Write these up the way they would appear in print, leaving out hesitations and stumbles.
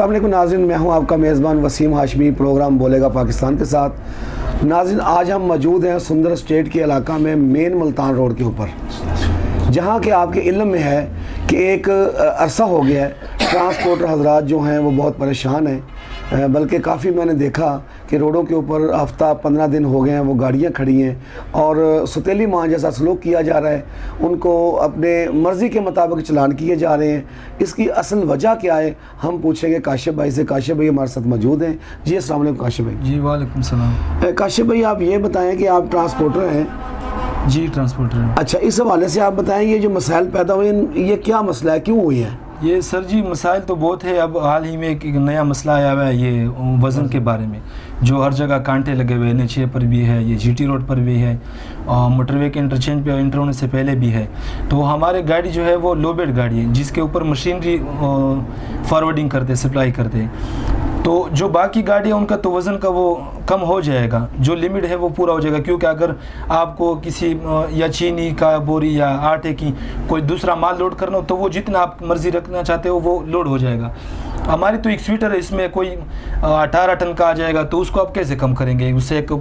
السلام علیکم ناظرین، میں ہوں آپ کا میزبان وسیم ہاشمی، پروگرام بولے گا پاکستان کے ساتھ۔ ناظرین، آج ہم موجود ہیں سندر اسٹیٹ کے علاقہ میں، مین ملتان روڈ کے اوپر، جہاں کہ آپ کے علم میں ہے کہ ایک عرصہ ہو گیا ہے ٹرانسپورٹر حضرات جو ہیں وہ بہت پریشان ہیں، بلکہ کافی میں نے دیکھا کہ روڈوں کے اوپر ہفتہ 15 دن ہو گئے ہیں وہ گاڑیاں کھڑی ہیں اور ستیلی ماں جیسا سلوک کیا جا رہا ہے، ان کو اپنے مرضی کے مطابق چلان کیے جا رہے ہیں۔ اس کی اصل وجہ کیا ہے، ہم پوچھیں گے کاشف بھائی سے۔ کاشف بھائی ہمارے ساتھ موجود ہیں۔ جی السلام علیکم کاشف بھائی۔ جی وعلیکم السلام۔ کاشف بھائی، آپ یہ بتائیں کہ آپ ٹرانسپورٹر ہیں؟ جی ٹرانسپورٹر ہیں۔ اچھا، اس حوالے سے آپ بتائیں یہ جو مسائل پیدا ہوئے ہیں یہ کیا مسئلہ ہے، کیوں ہوئی ہے؟ یہ سر جی مسائل تو بہت ہے۔ اب حال ہی میں ایک نیا مسئلہ آیا ہوا ہے یہ وزن کے بارے میں، جو ہر جگہ کانٹے لگے ہوئے ہیں۔ NH پر بھی ہے، یہ GT روڈ پر بھی ہے، اور موٹر وے کے انٹرچینج پہ انٹر ہونے سے پہلے بھی ہے۔ تو ہمارے گاڑی جو ہے وہ لو بیڈ گاڑی ہے، جس کے اوپر مشینری فارورڈنگ کرتے، سپلائی کرتے۔ تو جو باقی گاڑی ہے ان کا تو وزن کا وہ کم ہو جائے گا، جو لمٹ ہے وہ پورا ہو جائے گا، کیونکہ اگر آپ کو کسی یا چینی کا بوری یا آٹے کی کوئی دوسرا مال لوڈ کرنا ہو تو وہ جتنا آپ مرضی رکھنا چاہتے ہو وہ لوڈ ہو جائے گا۔ ہماری تو ایک سویٹر ہے، اس میں کوئی 18 ٹن کا آ جائے گا، تو اس کو آپ کیسے کم کریں گے؟ اسے ایک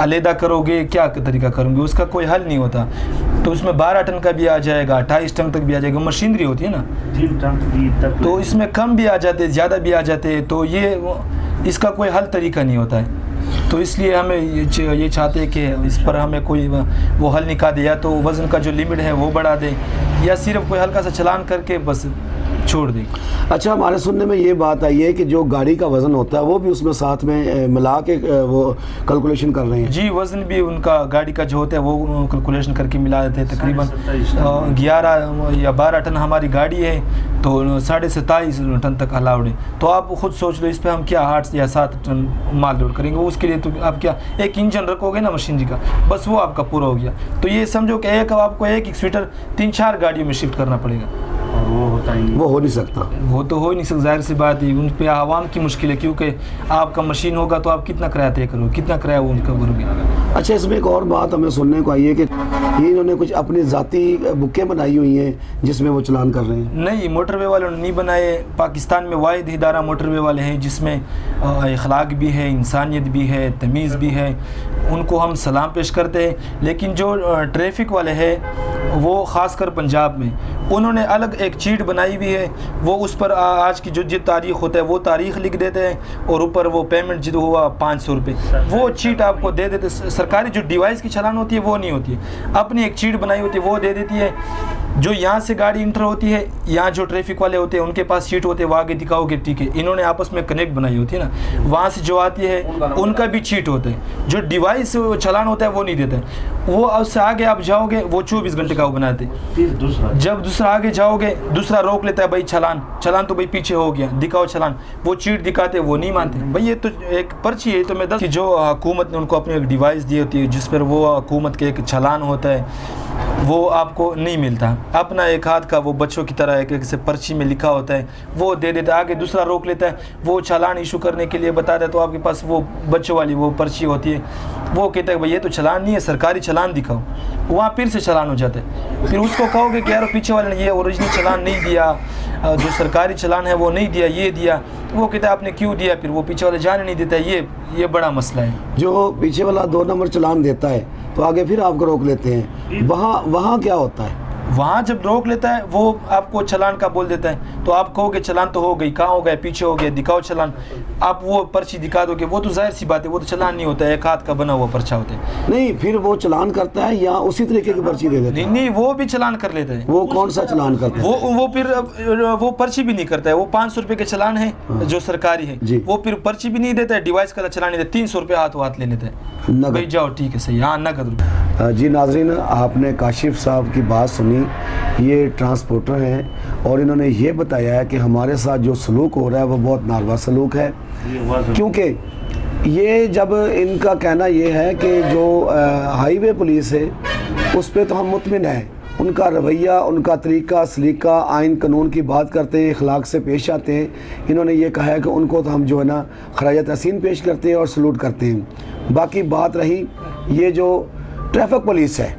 علیحدہ کرو گے، کیا طریقہ کروں گے؟ اس کا کوئی حل نہیں ہوتا۔ تو اس میں 12 ٹن کا بھی آ جائے گا، 28 ٹن تک بھی آ جائے گا، مشینری ہوتی ہے نا، تو اس میں کم بھی آ جاتے، زیادہ بھی آ جاتے، تو یہ اس کا کوئی حل طریقہ نہیں ہوتا ہے۔ تو اس لیے ہمیں یہ چاہتے ہیں کہ اس پر ہمیں کوئی وہ حل نکال دے، یا تو وزن کا جو لمٹ ہے وہ بڑھا دے، یا صرف کوئی ہلکا سا چلان کر کے بس چھوڑ دے۔ اچھا، ہمارے سننے میں یہ بات آئی ہے کہ جو گاڑی کا وزن ہوتا ہے وہ بھی اس میں ساتھ میں ملا کے وہ کیلکولیشن کر رہے ہیں؟ جی، وزن بھی ان کا گاڑی کا جو ہوتا ہے وہ کیلکولیشن کر کے ملا دیتے ہیں۔ تقریباً 11 یا 12 ٹن ہماری گاڑی ہے، تو 27.5 ٹن تک الاؤڈ ہے۔ تو آپ خود سوچ لو اس پہ ہم کیا 8 یا 7 ٹن مال لوڈ کریں گے؟ اس کے لیے تو آپ کیا ایک انجن رکھو گے نا مشینری کا، بس وہ آپ کا پورا ہو گیا۔ تو یہ سمجھو کہ آپ کو ایک سویٹر 3-4 گاڑیوں میں شفٹ کرنا پڑے گا، اور وہ ہو نہیں سکتا۔ وہ تو ہو ہی نہیں سکتا، ظاہر سی بات ہے۔ ان پہ عوام کی مشکل ہے، کیونکہ آپ کا مشین ہوگا تو آپ کتنا کرایہ طے کرو، کتنا کرایہ وہ ان کا بھرو گے۔ اچھا، اس میں ایک اور بات ہمیں سننے کو آئی ہے کہ یہ انہوں نے کچھ اپنی ذاتی بکیں بنائی ہوئی ہیں جس میں وہ چلان کر رہے ہیں؟ نہیں، موٹر وے والوں نے نہیں بنائے۔ پاکستان میں واحد ادارہ موٹر وے والے ہیں جس میں اخلاق بھی ہے، انسانیت بھی ہے، تمیز بھی ہے، ان کو ہم سلام پیش کرتے ہیں۔ لیکن جو ٹریفک والے ہیں وہ خاص کر پنجاب میں، انہوں نے الگ ایک چیٹ بنائی ہوئی ہے، وہ اس پر آج کی جو تاریخ ہوتا ہے وہ تاریخ لکھ دیتے ہیں، اور اوپر وہ پیمنٹ جو ہوا 500 روپے، وہ چیٹ آپ کو دے دیتے۔ سرکاری جو ڈیوائس کی چلان ہوتی ہے وہ نہیں ہوتی ہے، اپنی ایک چیٹ بنائی ہوتی ہے وہ دے دیتی ہے۔ جو یہاں سے گاڑی انٹر ہوتی ہے، یہاں جو ٹریفک والے ہوتے ہیں ان کے پاس چیٹ ہوتے ہیں، وہ آگے دکھاؤ گے ٹھیک ہے، انہوں نے آپس میں کنیکٹ بنائی ہوتی ہے نا، وہاں سے جو آتی ہے ان کا بھی چیٹ ہوتا ہے۔ جو ڈیوائس چلان ہوتا ہے وہ نہیں دیتے، وہ اس سے آگے آپ جاؤ گے وہ 24 گھنٹے کا وہ بناتے ہیں۔ جب دوسرا آگے جاؤ گے دوسرا روک لیتا ہے، بھائی چلان تو بھائی پیچھے ہو گیا، دکھاؤ چلان، وہ چیٹ دکھاتے وہ نہیں مانتے۔ بھائی یہ تو ایک پرچی ہے، تو میں کہ جو حکومت نے ان کو اپنی ایک ڈیوائس دی ہوتی ہے جس پر وہ حکومت کے ایک چلان ہوتا ہے، وہ آپ کو نہیں ملتا۔ اپنا ایک ہاتھ کا وہ بچوں کی طرح ایک سے پرچی میں لکھا ہوتا ہے، وہ دے دیتا ہے، آگے دوسرا روک لیتا ہے، وہ چالان ایشو کرنے کے لیے بتاتا ہے، تو آپ کے پاس وہ بچوں والی وہ پرچی ہوتی ہے، وہ کہتا ہے بھائی یہ تو چلان نہیں ہے، سرکاری چلان دکھاؤ، وہاں پھر سے چلان ہو جاتا ہے۔ پھر اس کو کہو گے کہ یار پیچھے والے نے یہ اوریجنل چلان نہیں دیا، جو سرکاری چلان ہے وہ نہیں دیا، یہ دیا، وہ کہتا ہے آپ نے کیوں دیا؟ پھر وہ پیچھے والے جانے نہیں دیتا ہے۔ یہ بڑا مسئلہ ہے۔ جو پیچھے والا 2 نمبر چلان دیتا ہے تو آگے پھر آپ کو روک لیتے ہیں، وہاں کیا ہوتا ہے؟ وہاں جب روک لیتا ہے وہ آپ کو چلان کا بول دیتا ہے، تو آپ کہو گے چلان تو ہو گئی، کہاں ہو گئے؟ پیچھے ہو گیا، دکھاؤ چلان، آپ وہ پرچی دکھا دو گے، وہ تو ظاہر سی بات ہے، وہ تو چلان نہیں ہوتا ہے، ایک ہاتھ کا بنا ہوا پرچہ ہوتا ہے۔ نہیں، پھر وہ چلان کرتا ہے یا اسی طریقے کی پرچی دے دیتا ہے؟ نہیں، وہ بھی چلان کر لیتا ہے۔ وہ کون سا چلان کرتا ہے؟ وہ پھر وہ پرچی بھی نہیں کرتا ہے، وہ 500 روپے کے چلان ہے جو سرکاری ہے، وہ پھر پرچی بھی نہیں دیتا ہے، ڈیوائس کا چلان نہیں دیتا، 300 روپے ہاتھ لے لیتا ہے، بھائی جاؤ ٹھیک ہے صحیح، ہاں نقد۔ جی ناظرین، آپ نے کاشف صاحب کی بات سنی، یہ ٹرانسپورٹر ہیں اور انہوں نے یہ بتایا ہے کہ ہمارے ساتھ جو سلوک ہو رہا ہے وہ بہت ناروا سلوک ہے، کیونکہ یہ جب ان کا کہنا یہ ہے کہ جو ہائی وے پولیس ہے اس پہ تو ہم مطمئن ہیں، ان کا رویہ، ان کا طریقہ سلیقہ، آئین قانون کی بات کرتے ہیں، اخلاق سے پیش آتے ہیں۔ انہوں نے یہ کہا ہے کہ ان کو تو ہم جو ہے نا خراج تحسین پیش کرتے ہیں اور سلوٹ کرتے ہیں۔ باقی بات رہی یہ جو ٹریفک پولیس ہے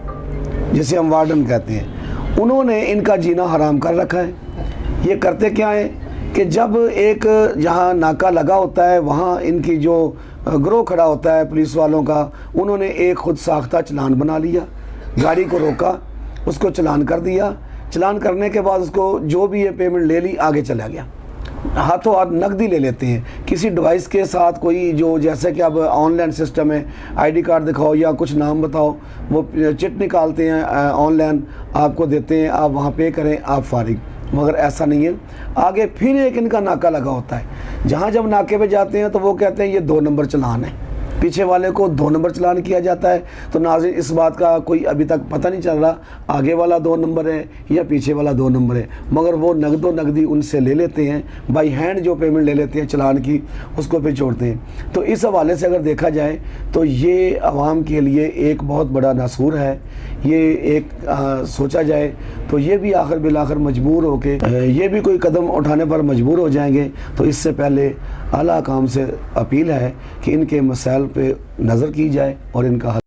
جسے ہم وارڈن کہتے ہیں، انہوں نے ان کا جینا حرام کر رکھا ہے۔ یہ کرتے کیا ہیں؟ کہ جب ایک جہاں ناکہ لگا ہوتا ہے وہاں ان کی جو گروہ کھڑا ہوتا ہے پولیس والوں کا، انہوں نے ایک خود ساختہ چلان بنا لیا، گاڑی کو روکا، اس کو چلان کر دیا، چلان کرنے کے بعد اس کو جو بھی یہ پیمنٹ لے لی، آگے چلا گیا، ہاتھوں ہاتھ نقدی لے لیتے ہیں کسی ڈیوائس کے ساتھ، کوئی جو جیسے کہ اب آن لائن سسٹم ہے، آئی ڈی کارڈ دکھاؤ یا کچھ نام بتاؤ، وہ چٹ نکالتے ہیں آن لائن آپ کو دیتے ہیں، آپ وہاں پے کریں آپ فارغ، مگر ایسا نہیں ہے۔ آگے پھر ایک ان کا ناکہ لگا ہوتا ہے، جہاں جب ناکے پہ جاتے ہیں تو وہ کہتے ہیں یہ 2 نمبر چلان ہے، پیچھے والے کو 2 نمبر چلان کیا جاتا ہے۔ تو ناظرین اس بات کا کوئی ابھی تک پتہ نہیں چل رہا آگے والا 2 نمبر ہے یا پیچھے والا 2 نمبر ہے، مگر وہ نقد و نقدی ان سے لے لیتے ہیں، بائی ہینڈ جو پیمنٹ لے لیتے ہیں چلان کی، اس کو پھر چھوڑتے ہیں۔ تو اس حوالے سے اگر دیکھا جائے تو یہ عوام کے لیے ایک بہت بڑا ناسور ہے، یہ ایک سوچا جائے تو یہ بھی آخر بالآخر مجبور ہو کے یہ بھی کوئی قدم اٹھانے پر مجبور ہو جائیں گے۔ تو اس سے پہلے اعلیٰ حکام سے اپیل ہے کہ ان کے مسائل پہ نظر کی جائے اور ان کا حل